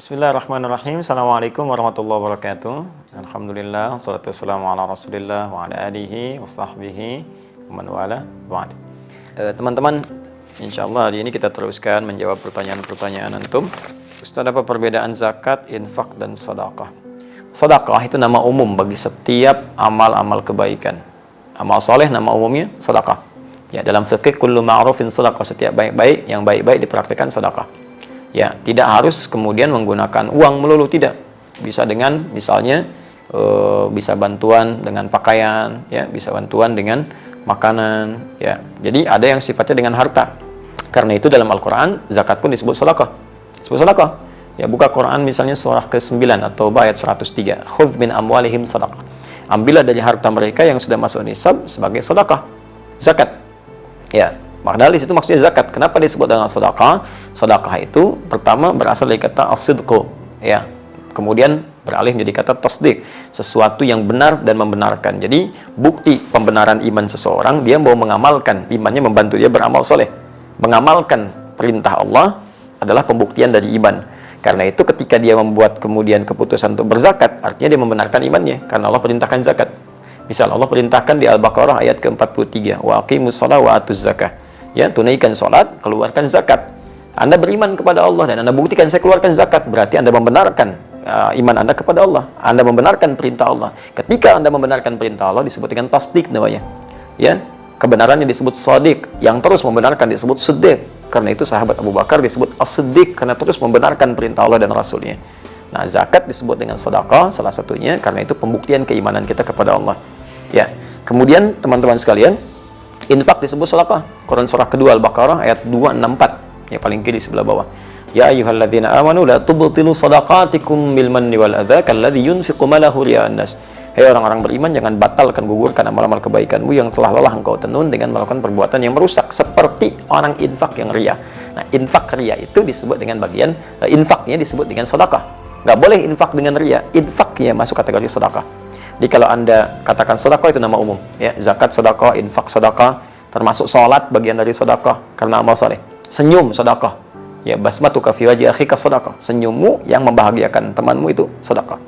Bismillahirrahmanirrahim. Assalamualaikum warahmatullahi wabarakatuh. Alhamdulillah, wassalatu wassalamu ala rasulillah wa ala alihi wa sahbihi wa man wala ba'd. Teman-teman, insyaallah hari ini kita teruskan menjawab pertanyaan-pertanyaan antum. Ustaz, apa perbedaan zakat, infak, dan sedekah? Sedekah itu nama umum bagi setiap amal-amal kebaikan. Amal soleh nama umumnya sedekah. Ya, dalam fikih kullu ma'rufin sedekah, setiap baik-baik yang baik-baik dipraktikkan sedekah. Ya, tidak harus kemudian menggunakan uang melulu, tidak. Bisa dengan misalnya bisa bantuan dengan pakaian, ya, bisa bantuan dengan makanan, ya. Jadi ada yang sifatnya dengan harta. Karena itu dalam Al-Qur'an zakat pun disebut sedekah. Disebut sedekah. Ya, buka Quran misalnya surah ke-9 atau ayat 103. Khudz min amwalihim sedekah. Ambillah dari harta mereka yang sudah masuk nisab sebagai sedekah. Zakat. Ya. Padahal di situ maksudnya zakat. Kenapa disebut dengan sedekah? Sedekah itu pertama berasal dari kata as-sidqu, ya. Kemudian beralih menjadi kata tasdik, sesuatu yang benar dan membenarkan. Jadi bukti pembenaran iman seseorang, dia mau mengamalkan imannya, membantu dia beramal soleh. Mengamalkan perintah Allah adalah pembuktian dari iman. Karena itu ketika dia membuat kemudian keputusan untuk berzakat, artinya dia membenarkan imannya, karena Allah perintahkan zakat. Misal Allah perintahkan di Al-Baqarah ayat ke-43, wa aqimus shalah wa atuz zakah. Ya, tunaikan salat, keluarkan zakat. Anda beriman kepada Allah dan Anda buktikan saya keluarkan zakat, berarti Anda membenarkan iman Anda kepada Allah. Anda membenarkan perintah Allah. Ketika Anda membenarkan perintah Allah disebut dengan tasdik namanya. Ya, kebenarannya disebut shadiq, yang terus membenarkan disebut siddiq. Karena itu sahabat Abu Bakar disebut as-siddiq karena terus membenarkan perintah Allah dan Rasulnya. Nah, zakat disebut dengan sedekah salah satunya karena itu pembuktian keimanan kita kepada Allah. Ya. Kemudian teman-teman sekalian, infak disebut sedekah. Quran surah kedua Al-Baqarah ayat 264, yang paling kiri sebelah bawah. Ya ayyuhalladzina amanu la tubtilu shadaqatikum bil manni wal adza kalladzi yunfiqu malahu riya'an nas. Hei orang-orang beriman, jangan batalkan, gugurkan amal-amal kebaikanmu yang telah lelah engkau tenun dengan melakukan perbuatan yang merusak seperti orang infak yang riya. Nah, infak riya itu disebut dengan bagian infaknya disebut dengan sedekah. Enggak boleh infak dengan riya. Infaknya masuk kategori sedekah. Jadi kalau Anda katakan sedekah itu nama umum, ya, zakat sedekah, infak sedekah, termasuk salat bagian dari sedekah karena amal saleh. Senyum sedekah. Ya, basmatuka fi wajhi akhika sedekah. Senyummu yang membahagiakan temanmu itu sedekah.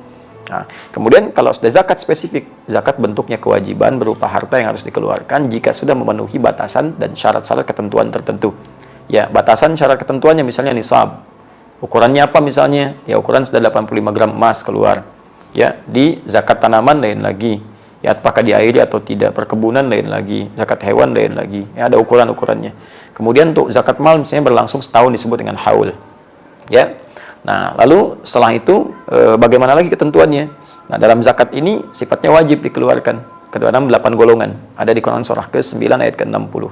Nah, kemudian kalau sudah zakat spesifik, zakat bentuknya kewajiban berupa harta yang harus dikeluarkan jika sudah memenuhi batasan dan syarat-syarat ketentuan tertentu. Ya, batasan syarat ketentuannya misalnya nisab. Ukurannya apa misalnya? Ya, ukuran sudah 85 gram emas keluar. Ya, di zakat tanaman lain lagi. Ya, apakah diairi atau tidak, perkebunan lain lagi, zakat hewan lain lagi. Ya, ada ukuran-ukurannya. Kemudian untuk zakat mal misalnya berlangsung setahun disebut dengan haul. Ya. Nah, lalu setelah itu bagaimana lagi ketentuannya? Nah, dalam zakat ini sifatnya wajib dikeluarkan. Kedalam 8 golongan. Ada di Quran surah ke-9 ayat ke-60.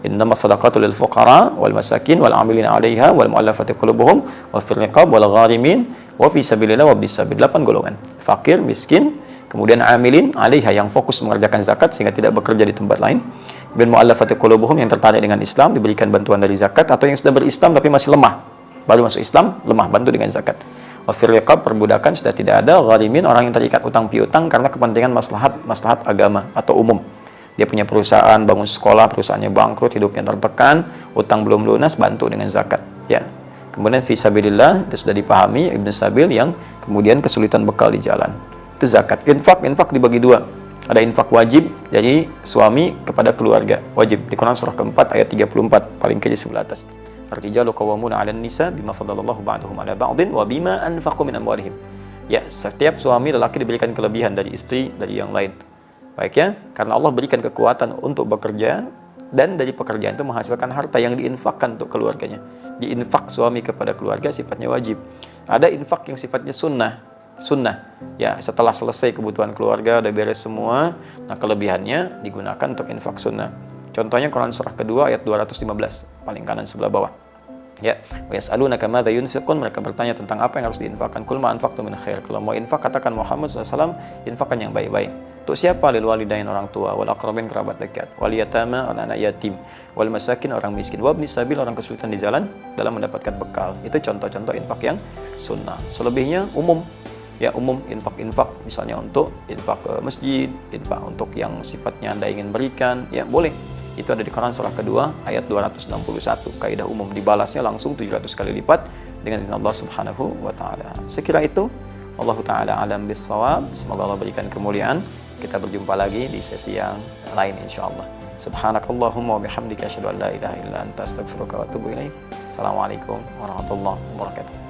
Innamas shadaqatu lil fuqara wal masakin wal 'amilina 'alaiha wal mu'allafati qulubuhum wa fil riqab wal gharimin wa fi sabilillah wa bis sabil. 8 golongan. Fakir, miskin, kemudian 'amilin 'alaiha yang fokus mengerjakan zakat sehingga tidak bekerja di tempat lain. Bil mu'allafati qulubuhum yang tertarik dengan Islam diberikan bantuan dari zakat, atau yang sudah berislam tapi masih lemah. Baru masuk Islam, lemah, bantu dengan zakat. Wafir riqab, perbudakan sudah tidak ada. Gharimin, orang yang terikat utang piutang karena kepentingan maslahat agama atau umum. Dia punya perusahaan, bangun sekolah, perusahaannya bangkrut, hidupnya tertekan, utang belum lunas, bantu dengan zakat. Ya. Kemudian fisabilillah, itu sudah dipahami, Ibnu Sabil yang kemudian kesulitan bekal di jalan. Itu zakat. Infak dibagi dua. Ada infak wajib dari suami kepada keluarga. Wajib di Quran surah keempat ayat 34, paling kiri sebelah atas. Ar-rijalu qawwamuna 'alan nisa bima faddalallahu ba'dahum 'ala ba'din wa bima anfaqu min amwalihim. Ya, setiap suami lelaki diberikan kelebihan dari istri dari yang lain. Baik ya, karena Allah berikan kekuatan untuk bekerja dan dari pekerjaan itu menghasilkan harta yang diinfakkan untuk keluarganya. Diinfak suami kepada keluarga sifatnya wajib. Ada infak yang sifatnya sunnah. Ya, setelah selesai kebutuhan keluarga udah beres semua, nah kelebihannya digunakan untuk infak sunnah. Contohnya Quran surah kedua ayat 215, paling kanan sebelah bawah. Ya, wa yas'alunaka madza yunfiqun, mereka bertanya tentang apa yang harus diinfakkan. Qul ma anfaqtum min khair. Kalau mau infak katakan Muhammad SAW, infakkan yang baik-baik. Untuk siapa? Lil walidain, orang tua, wal aqrabin, kerabat dekat, wal yatama, anak-anak yatim, wal masakin, orang miskin, wabni sabil, orang kesulitan di jalan dalam mendapatkan bekal. Itu contoh-contoh infak yang sunnah. Selebihnya umum. Ya, umum infak-infak misalnya untuk infak ke masjid, infak untuk yang sifatnya Anda ingin berikan, ya boleh. Itu ada di Quran surah kedua ayat 261. Kaidah umum, dibalasnya langsung 700 kali lipat dengan izin Allah Subhanahu wa taala. Sekira itu, Allah taala alam bissawab. Semoga Allah berikan kemuliaan. Kita berjumpa lagi di sesi yang lain insyaallah. Subhanakallahumma wa bihamdika asyhadu an la ilaha illa anta astaghfiruka wa atubu ilaik. Assalamualaikum warahmatullahi wabarakatuh.